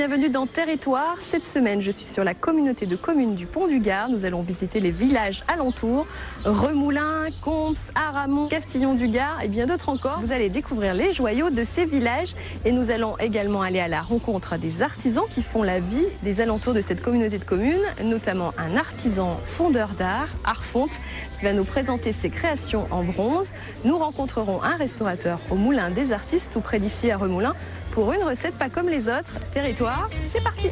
bienvenue dans Territoire. Cette semaine, je suis sur la communauté de communes du Pont-du-Gard. Nous allons visiter les villages alentours, Remoulins, Comps, Aramon, Castillon-du-Gard et bien d'autres encore. Vous allez découvrir les joyaux de ces villages et nous allons également aller à la rencontre des artisans qui font la vie des alentours de cette communauté de communes, notamment un artisan fondeur d'art, Arfonte, qui va nous présenter ses créations en bronze. Nous rencontrerons un restaurateur au Moulin des Artistes, tout près d'ici à Remoulins, pour une recette pas comme les autres. Territoire, c'est parti!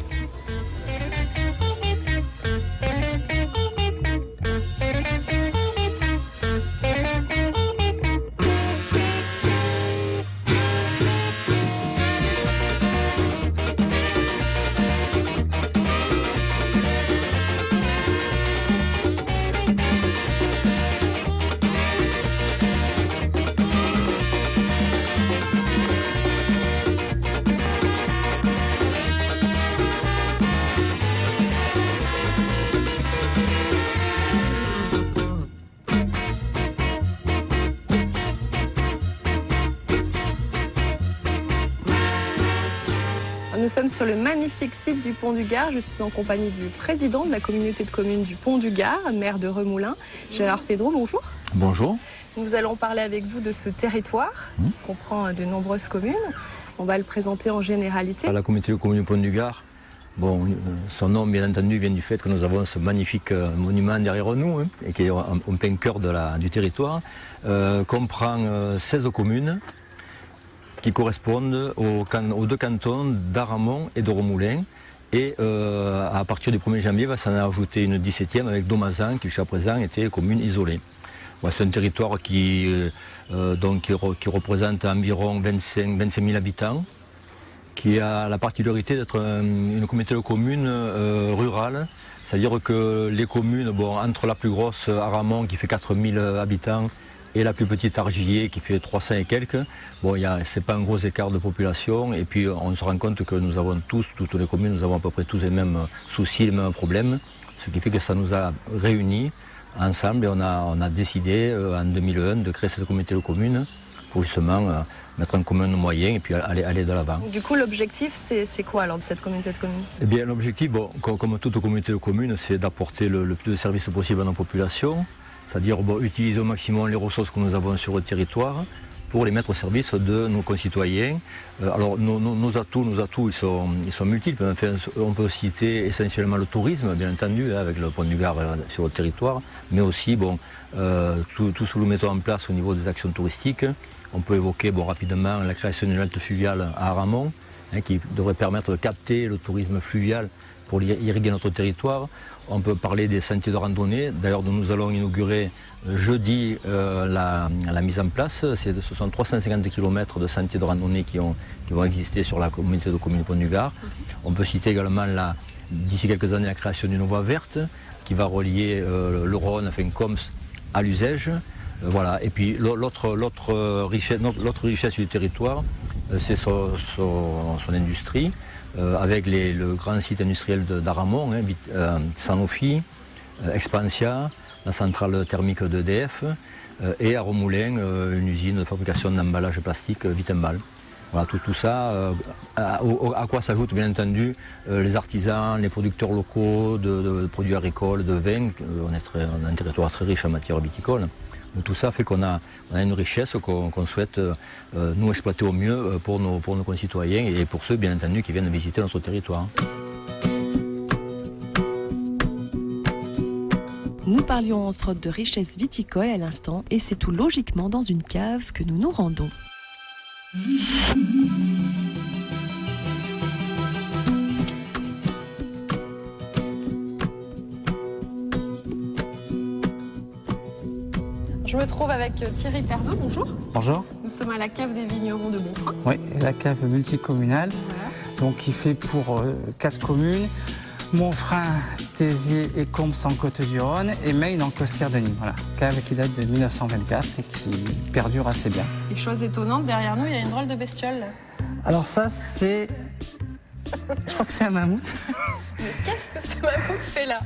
Nous sommes sur le magnifique site du Pont-du-Gard. Je suis en compagnie du président de la communauté de communes du Pont-du-Gard, maire de Remoulins, Gérard Pedro. Bonjour. Bonjour. Nous allons parler avec vous de ce territoire qui comprend de nombreuses communes. On va le présenter en généralité. La communauté de communes du Pont-du-Gard, bon, son nom bien entendu vient du fait que nous avons ce magnifique monument derrière nous et qui est en plein cœur du territoire, comprend 16 communes qui correspondent aux deux cantons d'Aramon et de Remoulins. Et à partir du 1er janvier, va s'en ajouter une 17e avec Domazan, qui jusqu'à présent était commune isolée. Bon, c'est un territoire qui représente environ 25 000 habitants, qui a la particularité d'être une communauté de communes rurale. C'est-à-dire que les communes, bon, entre la plus grosse, Aramon, qui fait 4 000 habitants, et la plus petite Argillier qui fait 300 et quelques. Bon, c'est pas un gros écart de population et puis on se rend compte que nous avons toutes les communes, nous avons à peu près tous les mêmes soucis, les mêmes problèmes, ce qui fait que ça nous a réunis ensemble et on a décidé en 2001 de créer cette communauté de communes pour justement mettre en commun nos moyens et puis aller de l'avant. Du coup, l'objectif, c'est quoi alors de cette communauté de communes? Eh bien, l'objectif, bon, comme toute communauté de communes, c'est d'apporter le plus de services possible à nos populations. C'est-à-dire utiliser au maximum les ressources que nous avons sur le territoire pour les mettre au service de nos concitoyens. Alors nos atouts ils sont multiples. Enfin, on peut citer essentiellement le tourisme, bien entendu, avec le Pont-du-Gard sur le territoire, mais aussi tout ce que nous mettons en place au niveau des actions touristiques. On peut évoquer rapidement la création d'une halte fluviale à Aramon, qui devrait permettre de capter le tourisme fluvial pour irriguer notre territoire. On peut parler des sentiers de randonnée. D'ailleurs, nous allons inaugurer jeudi la mise en place. Ce sont 350 km de sentiers de randonnée qui vont exister sur la communauté de communes Pont-du-Gard. On peut citer également, d'ici quelques années, la création d'une voie verte qui va relier le Rhône, enfin Comps, à l'Uzège. Voilà. Et puis l'autre richesse du territoire, c'est son industrie. Avec le grand site industriel d'Aramon, Sanofi, Expansia, la centrale thermique d'EDF, et à Remoulins, une usine de fabrication d'emballage plastique Vitembal. Voilà, tout ça, à quoi s'ajoutent bien entendu les artisans, les producteurs locaux de produits agricoles, de vin. On a un territoire très riche en matière viticole. Tout ça fait qu'on a une richesse qu'on souhaite nous exploiter au mieux pour nos concitoyens et pour ceux bien entendu qui viennent visiter notre territoire. Nous parlions entre autres de richesse viticole à l'instant et c'est tout logiquement dans une cave que nous nous rendons. Je me trouve avec Thierry Pernaud, bonjour. Bonjour. Nous sommes à la cave des vignerons de Bonfrain. Oui, la cave multicommunale, donc qui fait pour 4 communes, Monfrin, Tézier et Comps en Côte-du-Rhône et Maine en Costières-de-Nîmes. Voilà, cave qui date de 1924 et qui perdure assez bien. Et chose étonnante, derrière nous, il y a une drôle de bestiole. Alors ça, c'est... Je crois que c'est un mammouth. Mais qu'est-ce que ce mammouth fait là?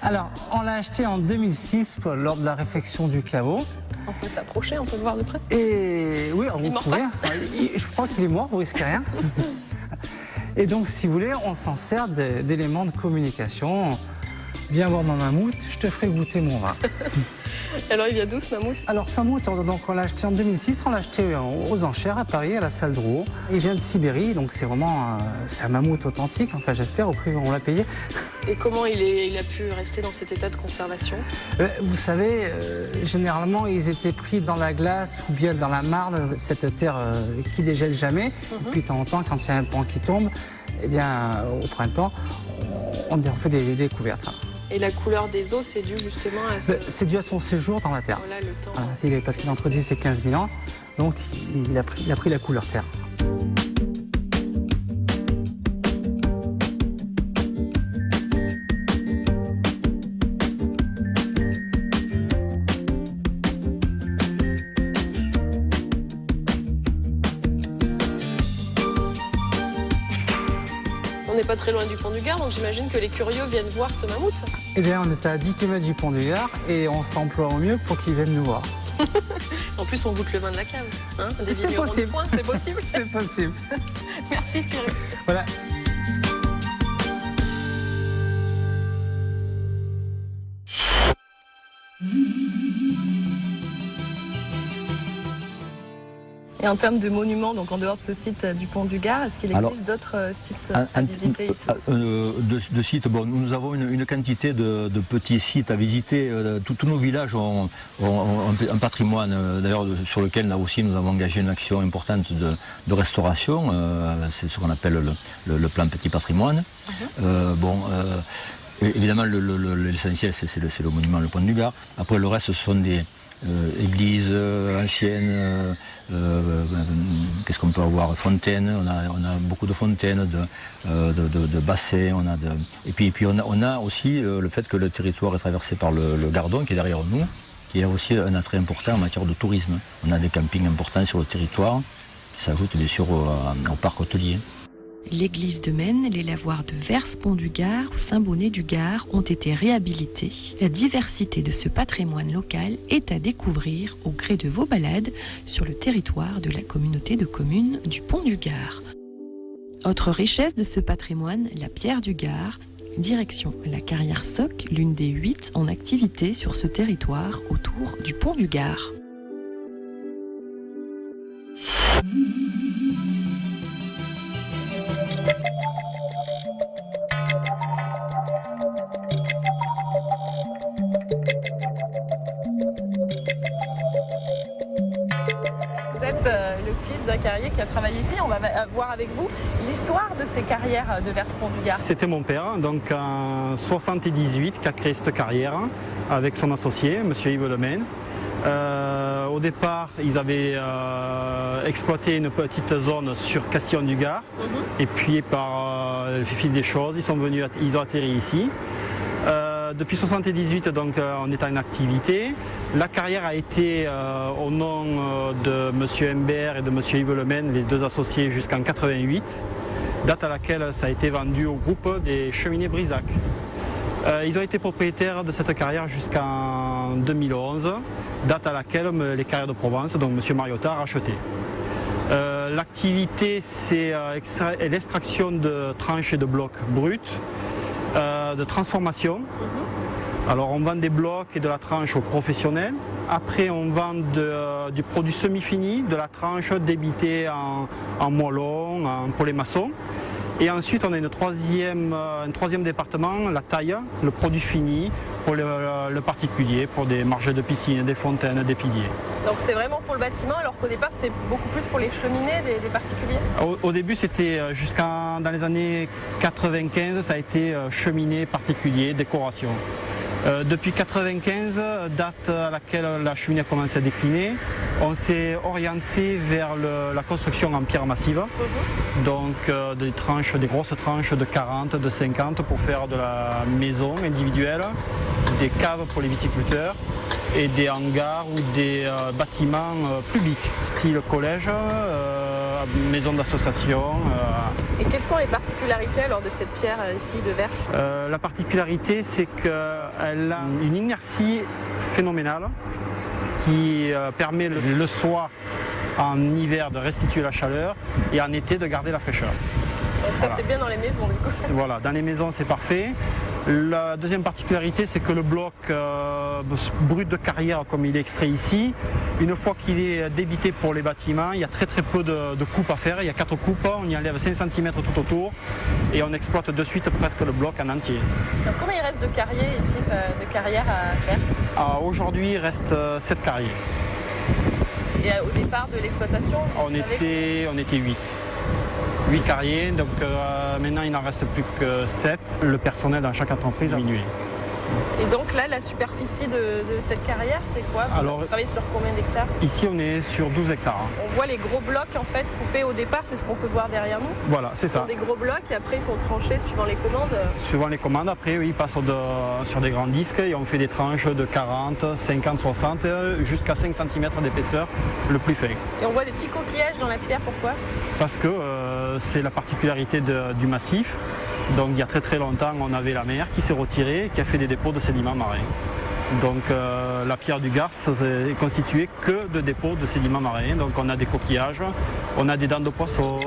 Alors, on l'a acheté en 2006 lors de la réfection du caveau. On peut s'approcher, on peut le voir de près. Et oui, Il mord pas. Je crois qu'il est mort, vous risquez rien. Et donc, si vous voulez, on s'en sert d'éléments de communication. Viens voir mon mammouth, je te ferai goûter mon vin. Alors, il vient d'où ce mammouth? Alors, ce mammouth, donc, on l'a acheté en 2006, on l'a acheté aux enchères à Paris, à la salle Drouot. Il vient de Sibérie, donc c'est vraiment c'est un mammouth authentique, enfin j'espère, au prix où on l'a payé. Et comment il a pu rester dans cet état de conservation? Vous savez, généralement, ils étaient pris dans la glace ou bien dans la marne, cette terre qui dégèle jamais. Et puis, de temps en temps, quand il y a un pan qui tombe, eh bien, au printemps, on fait des découvertes. Et la couleur des os, c'est dû justement à ce... C'est dû à son séjour dans la terre. Voilà, le temps. Voilà, parce qu'il a entre 10 et 15 000 ans, donc il a pris la couleur terre. On n'est pas très loin du pont du Gard, donc j'imagine que les curieux viennent voir ce mammouth. Eh bien, on est à 10 km du pont du Gard et on s'emploie au mieux pour qu'ils viennent nous voir. En plus, on goûte le vin de la cave. Hein, c'est possible. C'est possible. C'est possible. Merci Thierry. Voilà. Et en termes de monuments, donc en dehors de ce site du Pont du Gard, est-ce qu'il existe d'autres sites à visiter ici? De sites, bon, nous avons une quantité de petits sites à visiter. Tous nos villages ont un patrimoine, d'ailleurs, sur lequel là aussi nous avons engagé une action importante de restauration. C'est ce qu'on appelle le plan Petit Patrimoine. Évidemment, l'essentiel, c'est le monument, le Pont du Gard. Après, le reste, ce sont des églises anciennes, qu'est-ce qu'on peut avoir, fontaines, on a beaucoup de fontaines, de bassins, et puis on a aussi le fait que le territoire est traversé par le Gardon qui est derrière nous, qui est aussi un attrait important en matière de tourisme. On a des campings importants sur le territoire qui s'ajoutent bien sûr au parc hôtelier. L'église de Maine, les lavoirs de Vers-Pont-du-Gard ou Saint-Bonnet-du-Gard ont été réhabilités. La diversité de ce patrimoine local est à découvrir au gré de vos balades sur le territoire de la communauté de communes du Pont-du-Gard. Autre richesse de ce patrimoine, la pierre du Gard. Direction la carrière Soc, l'une des 8 en activité sur ce territoire autour du Pont-du-Gard. Vous êtes le fils d'un carrier qui a travaillé ici. On va voir avec vous l'histoire de ces carrières de Vers-Pont-du-Gard. C'était mon père, donc en 78, qui a créé cette carrière avec son associé, M. Yves Lemaine. Au départ, ils avaient exploité une petite zone sur Castillon-du-Gard. Et puis, par le fil des choses, ils ont atterri ici. Depuis 1978, donc, on est en activité. La carrière a été au nom de M. Humbert et de M. Yves Lemaine, les deux associés, jusqu'en 1988, date à laquelle ça a été vendu au groupe des cheminées Brisac. Ils ont été propriétaires de cette carrière jusqu'en 2011, date à laquelle les carrières de Provence, donc M. Mariotta, a racheté. L'activité, c'est l'extraction de tranches et de blocs bruts, de transformation. Alors on vend des blocs et de la tranche aux professionnels. Après on vend du produit semi-fini, de la tranche débitée en moellon, pour les maçons. Et ensuite on a un troisième département, la taille, le produit fini pour le particulier, pour des margées de piscine, des fontaines, des piliers. Donc c'est vraiment pour le bâtiment, alors qu'au départ c'était beaucoup plus pour les cheminées des particuliers? Au début c'était dans les années 95, ça a été cheminée, particulier, décoration. Depuis 1995, date à laquelle la cheminée a commencé à décliner, on s'est orienté vers la construction en pierre massive, donc des grosses tranches de 40, de 50 pour faire de la maison individuelle, des caves pour les viticulteurs et des hangars ou des bâtiments publics, style collège, maison d'association. Et quelles sont les particularités alors de cette pierre ici de Vers? La particularité, c'est qu'elle a une inertie phénoménale qui permet le soir, en hiver, de restituer la chaleur et en été de garder la fraîcheur. Donc ça c'est bien dans les maisons du coup. Voilà, dans les maisons c'est parfait. La deuxième particularité, c'est que le bloc brut de carrière, comme il est extrait ici, une fois qu'il est débité pour les bâtiments, il y a très peu de coupes à faire. Il y a 4 coupes, on y enlève 5 cm tout autour et on exploite de suite presque le bloc en entier. Alors combien il reste de carrières ici, de carrières à Vers? Aujourd'hui, il reste 7 carrières. Et au départ de l'exploitation, on était 8. 8 carriers, donc maintenant il n'en reste plus que 7. Le personnel dans chaque entreprise a diminué. Et donc là, la superficie de cette carrière, c'est quoi? Vous travaillez sur combien d'hectares? Ici, on est sur 12 hectares. On voit les gros blocs en fait coupés au départ, c'est ce qu'on peut voir derrière nous. Voilà, c'est ça. Des gros blocs et après ils sont tranchés suivant les commandes. Suivant les commandes, après oui, ils passent sur des grands disques et on fait des tranches de 40, 50, 60 jusqu'à 5 cm d'épaisseur, le plus fin. Et on voit des petits coquillages dans la pierre, pourquoi? Parce que c'est la particularité du massif. Donc il y a très longtemps, on avait la mer qui s'est retirée, qui a fait des dépôts de sédiments marins. Donc la pierre du Gard est constituée que de dépôts de sédiments marins. Donc on a des coquillages, on a des dents de poisson.